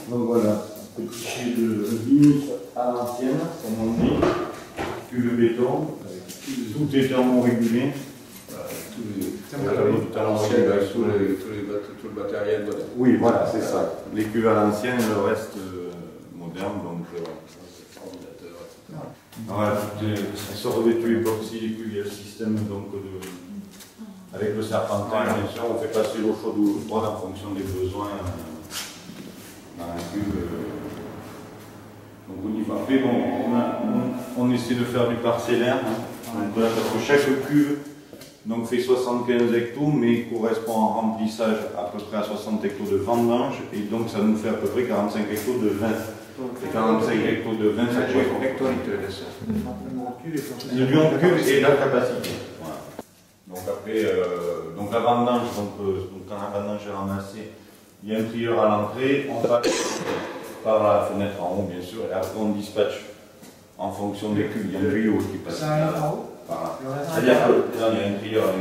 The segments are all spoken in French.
Donc voilà, petit fichier de limite à l'ancienne, comme on dit, cuve béton, tout est thermorégulé. Tout le matériel moderne. Oui, voilà, c'est ça. Les cuves à l'ancienne, le reste moderne, donc voilà, elles sont revêtues époxy, les cuves, il y a le système donc, avec le serpentin, bien sûr, on fait passer l'eau chaude ou froide en fonction des besoins dans la cuve. Donc au niveau après, bon, on essaie de faire du parcellaire, donc là, parce que chaque cuve donc, fait 75 hectos, mais correspond en remplissage à peu près à 60 hectos de vendange, et donc ça nous fait à peu près 45 hectos de vin. Et 45 hectos de vin, ça correspond. Le lieu en cuve et la capacité. Voilà. Donc après, donc la vendange, donc quand la vendange est ramassée, il y a un trieur à l'entrée, on passe par la fenêtre en haut bien sûr, et après on dispatche en fonction des cuves. Il y a un tuyau qui passe. Ça arrive en haut. Voilà. C'est-à-dire que là, il y a un trieur à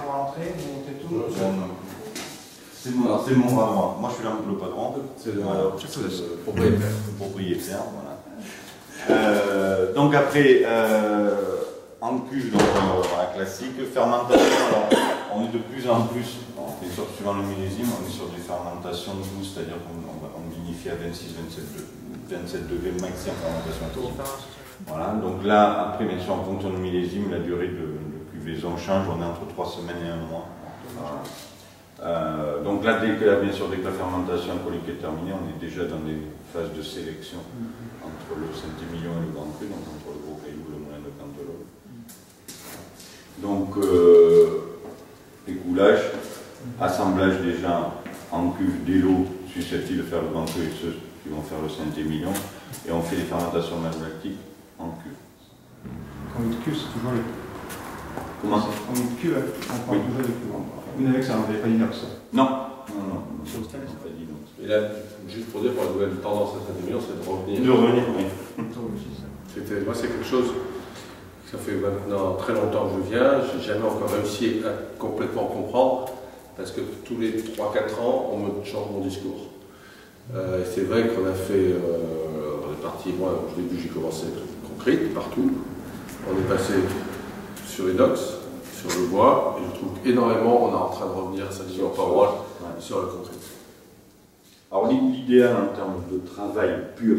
l'entrée. C'est mon bras. Moi je suis là le patron. C'est le propriétaire. Voilà. Donc après, en cuve, donc voilà, classique, fermentation, alors on est de plus en plus, bien sûr suivant le millésime, on est sur des fermentations douces, c'est-à-dire qu'on vinifie à 27 degrés maxi en fermentation douce. Voilà, donc là, après bien sûr en fonction du millésime, la durée de cuvaison change, on est entre 3 semaines et 1 mois. Voilà. Donc là, dès que la fermentation alcoolique est terminée, on est déjà dans des phases de sélection entre le Saint-Émilion et le Grand Cru, donc entre le Gros Caillou et le Moulin de Canteleu. Donc, écoulage, assemblage déjà en cuve des lots susceptibles de faire le Grand Cru et ceux qui vont faire le Saint-Émilion, et on fait les fermentations malolactiques en cuve. Quand une cuve, c'est toujours le. Comment? Quand une cuve, on parle toujours de cuve. Vous n'avez que ça, vous n'avez pas d'inox. Non. Et là, juste pour dire, pour la nouvelle tendance à Saint-Émilion, c'est de revenir. De revenir, oui. Moi, c'est quelque chose, ça fait maintenant très longtemps que je viens, je n'ai jamais encore réussi à complètement comprendre, parce que tous les 3-4 ans, on me change mon discours. C'est vrai qu'on a fait, on est parti, moi au début j'ai commencé concrète partout, on est passé sur inox, sur le bois, et je trouve qu'énormément on est en train de revenir à Saint-Émilion paroi sur le concret. Alors l'idéal en termes de travail pur,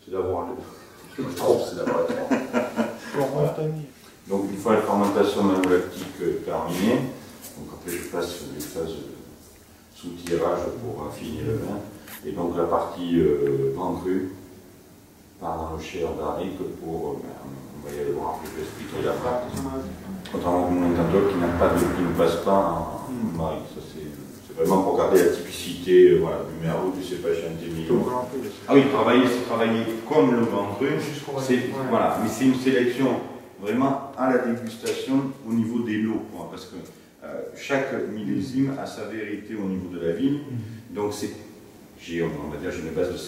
c'est d'avoir le Donc une fois la fermentation malolactique terminée, donc après je passe les phases sous tirage pour affiner le vin, et donc la partie grand cru part dans le chai barrique pour, on va y aller voir, je vais expliquer la frappe. Contrairement au Moulin de Canteleu qui ne passe pas en barrique, ça c'est vraiment pour garder la typicité voilà, du merlot, du cépage Saint-Émilion. Ah oui, c'est travailler comme le Grand Cru, voilà, mais c'est une sélection vraiment à la dégustation au niveau des lots, parce que chaque millésime a sa vérité au niveau de la vigne, donc on va dire j'ai une base de 50%,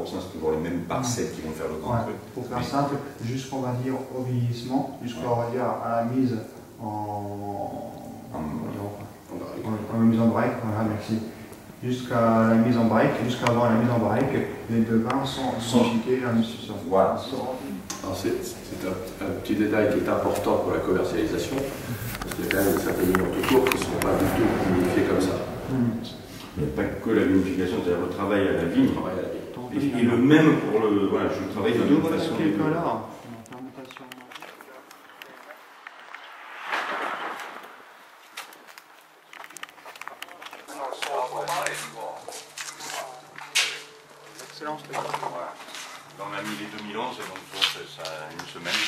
c'est toujours les mêmes parcelles qui vont faire le Grand Cru. Pour faire simple, jusqu'on va dire au vieillissement, jusqu'on va dire à la mise en mise en break, voilà, merci. Jusqu'à la mise en break, jusqu'avant la mise en break, les deux vins sont chiqués à l'institution. Voilà. C'est un petit détail qui est important pour la commercialisation, parce qu'il y a quand même certaines lignes autour qui ne sont pas du tout vinifiées comme ça. Il n'y a pas que la vinification, c'est-à-dire le travail à la vigne. Et le même pour le. Voilà, je travaille de la même façon. Excellence, voilà. On a mis les 2011, donc ça a une semaine.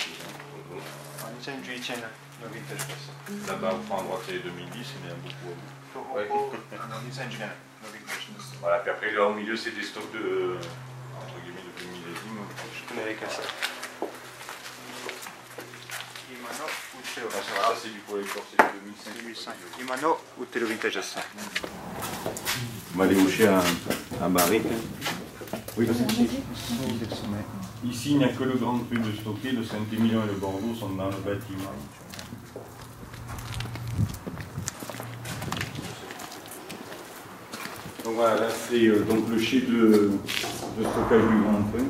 Là-bas, au fond à droite, c'est les 2010, il y en a beaucoup. Voilà, puis après, là au milieu, c'est des stocks de. Entre guillemets, de millésime. Je connais les cassettes. Ça, c'est du collector, c'est du 2005. Imano ou Telo Vintage. On va aller boucher à barrique. Oui, ici, il n'y a que le Grand Cru de stocké, le Saint-Émilion et le Bordeaux sont dans le bâtiment. Donc voilà, là c'est donc le chai de stockage du Grand Cru.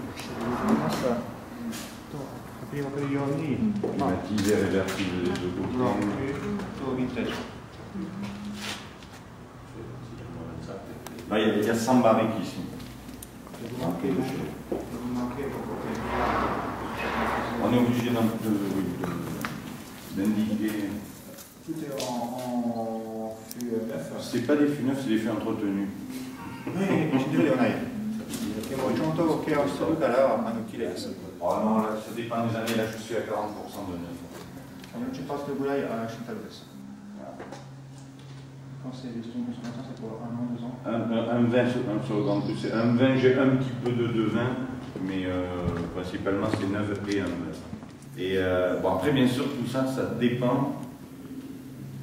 Prima per gli olii, Climatisé, réversible des deux côtés. no, tutto vintage. Là, il y a 100 barriques ici. Marqué le chai. On est obligé d'indiquer. Tout est en fût neuf. C'est pas des fûts neufs, c'est des fûts entretenus. 新宿ではない。でもちゃんとケアしてるから綺麗です。 Oh non, là, ça dépend des années, là je suis à 40% de neuf. 40%ぐらい新樽です。Quand c'est des saisons de consommation, c'est pour 1 an, 2 ans. Un vin sur le Grand Cru, c'est un vin, j'ai un petit peu de vin, mais principalement c'est neuf et un vin. Et bon, après, bien sûr, tout ça, ça dépend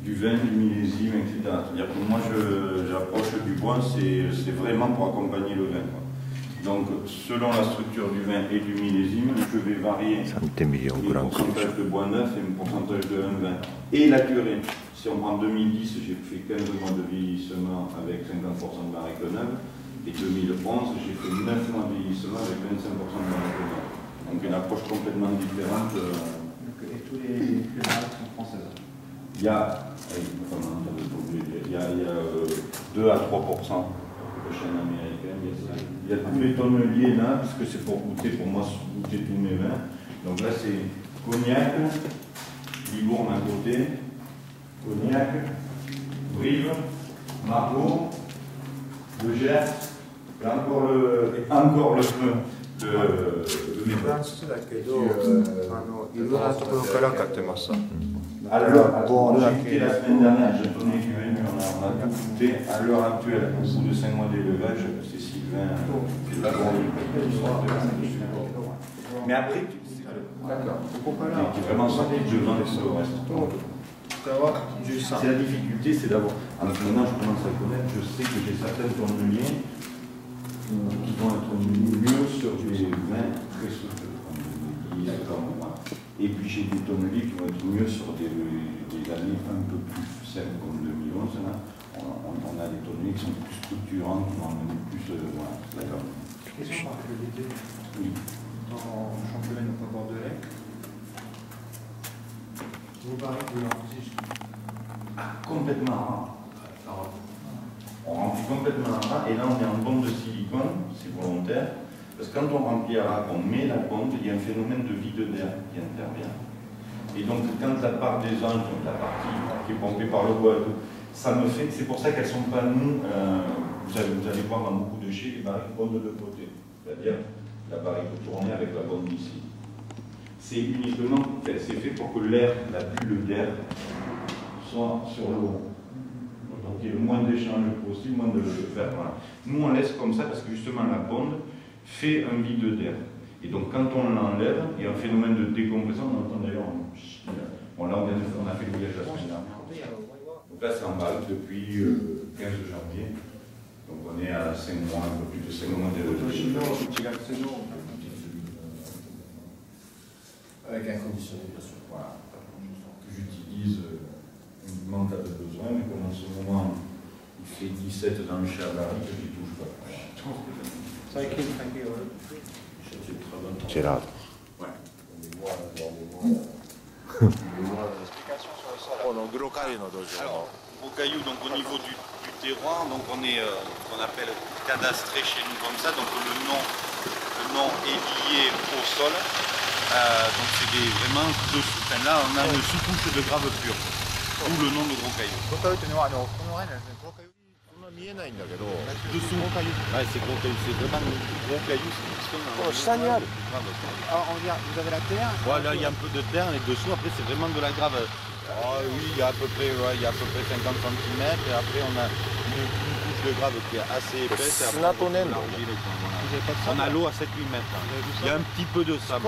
du vin, du millésime, etc. C'est-à-dire que moi, j'approche du bois, c'est vraiment pour accompagner le vin, quoi. Donc, selon la structure du vin et du millésime, je vais varier le pourcentage de bois neuf et le pourcentage de vin. Et la durée. Si on prend 2010, j'ai fait 15 mois de vieillissement avec 50% de barrique neuve. Et 2011, j'ai fait 9 mois de vieillissement avec 25% de barrique neuve. Donc, une approche complètement différente. Et tous les barriques sont françaises. Il y a 2 à 3% de chaîne américaine. Il y a tous les tonneliers là, parce que c'est pour goûter, pour moi, goûter tous mes vins. Donc là, c'est cognac, Libourne à côté, cognac, Brive, Margaux, le Gers, et encore le métal. Alors, j'ai quitté la semaine dernière, j'ai donné du venu, on a tout goûté. À l'heure actuelle, au bout de 5 mois d'élevage, c'est Sylvain qui est là. Mais après, qui est vraiment sorti de vin tout le reste. C'est la difficulté, c'est d'avoir. Maintenant, je commence à connaître, je sais que j'ai certains tonneliers qui vont être mieux sur des vins très soutenus. Et puis j'ai des tonneliers qui vont être mieux sur des années un peu plus simples comme 2011. Là. On a des tonneliers qui sont plus structurants, qui vont amener plus. Voilà, d'accord. Question par curiosité. Oui. Dans le championnat de Bordelais, vos barriques, vous les remplissez Complètement rare. On remplit complètement à ras, et là on est en bombe de silicone, c'est volontaire. Parce que quand on remplit à ras, qu'on met la pompe, il y a un phénomène de vide d'air qui intervient. Et donc quand la part des anges, donc la partie qui est pompée par le bois, ça me fait, c'est pour ça qu'elles ne sont pas nous, vous allez voir dans beaucoup de chais, les barriques bondent de deux côtés. C'est-à-dire la barrique tournée avec la bombe ici. C'est uniquement, c'est fait pour que l'air, la bulle d'air, soit sur le haut. Donc il y ait le moins d'échange possible, moins de faire. Voilà. Nous on laisse comme ça parce que justement la bonde fait un vide d'air. Et donc quand on l'enlève, il y a un phénomène de décompression, on entend d'ailleurs, on a fait le voyage la semaine dernière. Donc là c'est en barrique depuis 15 janvier. Donc on est à 5 mois, un peu plus de 5 mois de avec un conditionnel, bien sûr. Voilà. Que j'utilise uniquement en cas de besoin, mais comme en ce moment il fait 17 dans le chai à barrique, je n'y touche pas. Gelato. Ouais. Gros caillou, alors, gros caillou, donc au niveau du terroir, donc on est ce qu'on appelle cadastré chez nous comme ça, donc le nom est lié au sol. Donc c'est vraiment dessous. Enfin, là on a une sous-couche de grave pur. D'où le nom de gros caillou. Dessous. Ouais, c'est gros caillou, c'est vraiment gros caillou, c'est génial. Vous avez la terre. Ouais, là il y a un peu de terre et dessous après c'est vraiment de la grave. Oh, oui, il y a à peu près 50 cm et après on a une couche de grave qui est assez épaisse. Et après, on a l'eau à 7-8 mètres. Il y a un petit peu de sable.